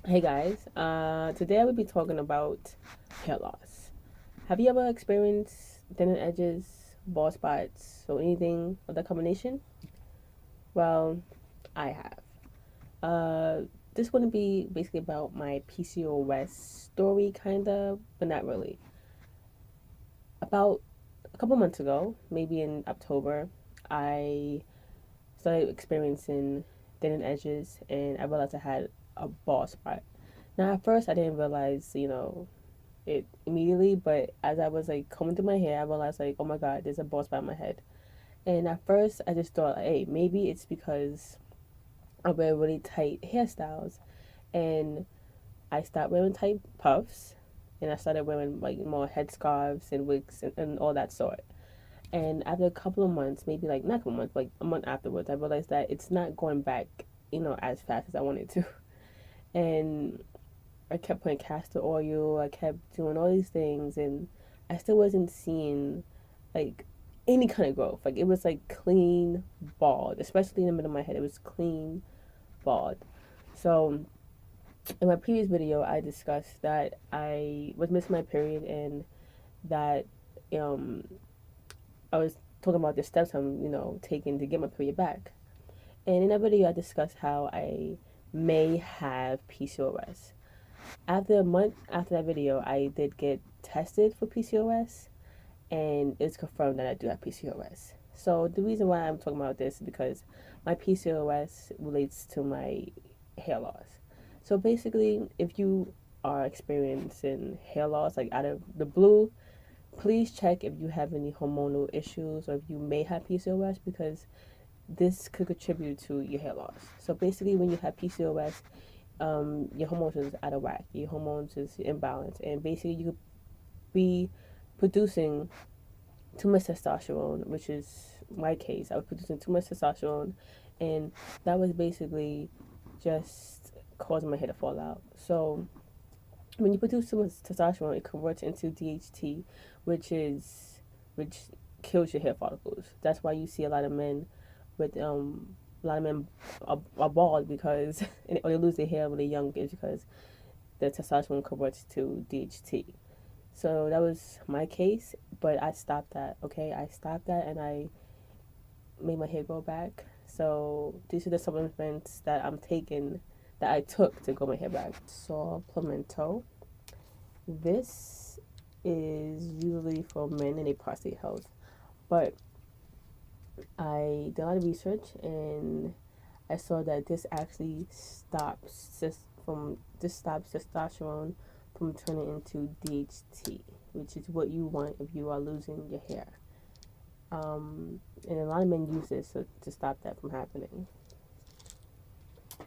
Hey guys, today I will be talking about hair loss. Have you ever experienced thinning edges, bald spots, or anything of that combination? Well, I have. Uh, this wouldn't be basically about my PCOS story, kind of, but not really. About a couple months ago, maybe in October, I started experiencing thinning edges, and I realized I had a bald spot. Now, at first, I didn't realize, it immediately, but as I was like combing through my hair, I realized like, oh my god, there's a bald spot on my head. And at first, I just thought, hey, maybe it's because I wear really tight hairstyles, and I stopped wearing tight puffs, and I started wearing like more headscarves and wigs and all that sort. And after a couple of months, maybe like not a couple of months, like a month afterwards, I realized that it's not going back, as fast as I wanted to. And I kept putting castor oil, I kept doing all these things, and I still wasn't seeing like any kind of growth. Like it was like clean bald, especially in the middle of my head. It was clean bald. So in my previous video, I discussed that I was missing my period and that um, I was talking about the steps I'm, taking to get my period back. And in that video, I discussed how I may have PCOS. After a month after that video, I did get tested for PCOS, and it's confirmed that I do have PCOS. So the reason why I'm talking about this is because my PCOS relates to my hair loss. So basically, if you are experiencing hair loss like out of the blue, please check if you have any hormonal issues or if you may have PCOS because this could contribute to your hair loss. So basically, when you have PCOS, your hormones is out of whack. Your hormones is imbalanced, and basically you could be producing too much testosterone, which is my case. I was producing too much testosterone, and that was basically just causing my hair to fall out. So when you produce too much testosterone, it converts into DHT, which is which kills your hair follicles. That's why you see a lot of men with a lot of men are bald because or they lose their hair when they're young is because the testosterone converts to DHT. So that was my case, but I stopped that. Okay, I stopped that and I made my hair grow back. So these are the supplements that I'm taking that I took to grow my hair back. Supplemento. This is usually for men and a prostate health, but I did a lot of research and I saw that this actually stops testosterone from turning into DHT, which is what you want if you are losing your hair. And a lot of men use this to stop that from happening.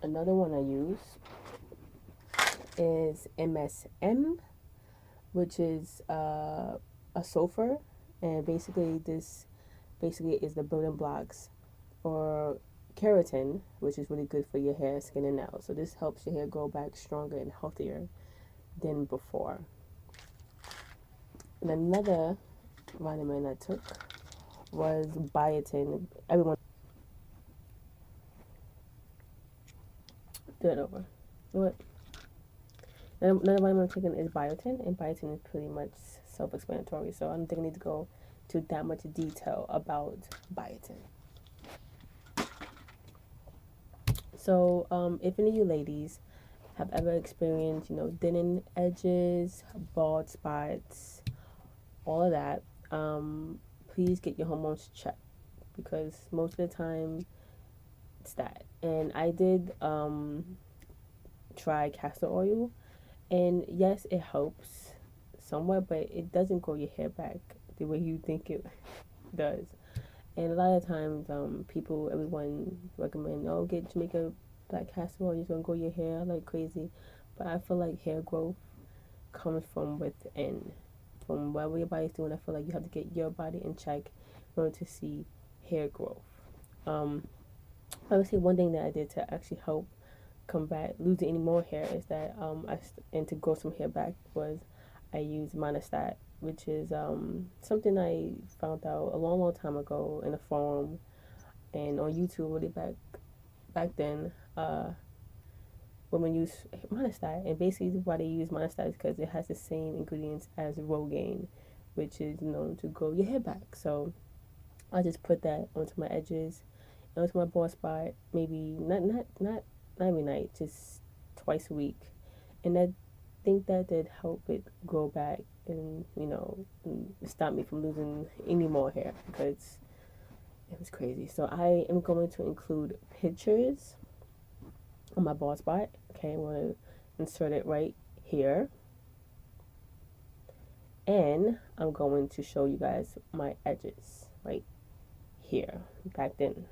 Another one I use is MSM, which is a sulfur, and basically is the building blocks for keratin, which is really good for your hair, skin, and nails. So this helps your hair grow back stronger and healthier than before. And another vitamin I took was biotin. Everyone do it over. What? Another vitamin I'm taking is biotin, and biotin is pretty much self-explanatory. So I don't think I need to go to that much detail about biotin. So if any of you ladies have ever experienced, thinning edges, bald spots, all of that, please get your hormones checked because most of the time it's that. And I did try castor oil, and yes, it helps somewhat, but it doesn't grow your hair back the way you think it does. And a lot of times, everyone recommend, oh, get Jamaica black castor oil, it's gonna grow your hair like crazy. But I feel like hair growth comes from within. From whatever your body's doing, I feel like you have to get your body in check in order to see hair growth. I would say one thing that I did to actually help combat losing any more hair is that and to grow some hair back was I used monostat, which is something I found out a long time ago in a forum and on YouTube really back then. women use monostat, and basically why they use monostat is because it has the same ingredients as Rogaine, which is known to grow your hair back. So I just put that onto my edges, onto my bald spot, maybe not every night, just twice a week, and I think that did help it grow back and stop me from losing any more hair because it was crazy. So I am going to include pictures on my bald spot. Okay, I'm going to insert it right here. And I'm going to show you guys my edges right here, back then.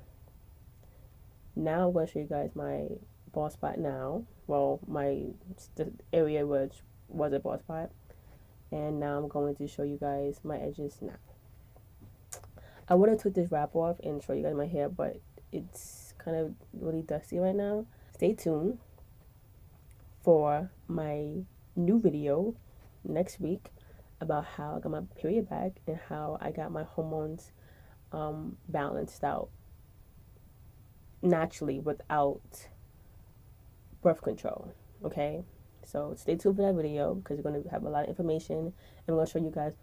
Now I'm going to show you guys my bald spot now. Well, the area which was a bald spot. And now I'm going to show you guys my edges now. I would have took this wrap off and show you guys my hair, but it's kind of really dusty right now. Stay tuned for my new video next week about how I got my period back and how I got my hormones balanced out naturally without birth control. Okay, so stay tuned for that video because we're going to have a lot of information, and I'm going to show you guys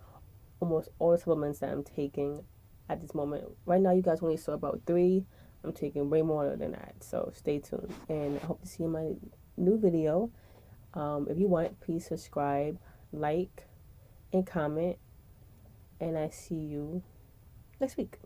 almost all the supplements that I'm taking at this moment. Right now, you guys only saw about 3. I'm taking way more than that, so stay tuned, and I hope to see you in my new video. If you want, please subscribe, like, and comment, and I see you next week.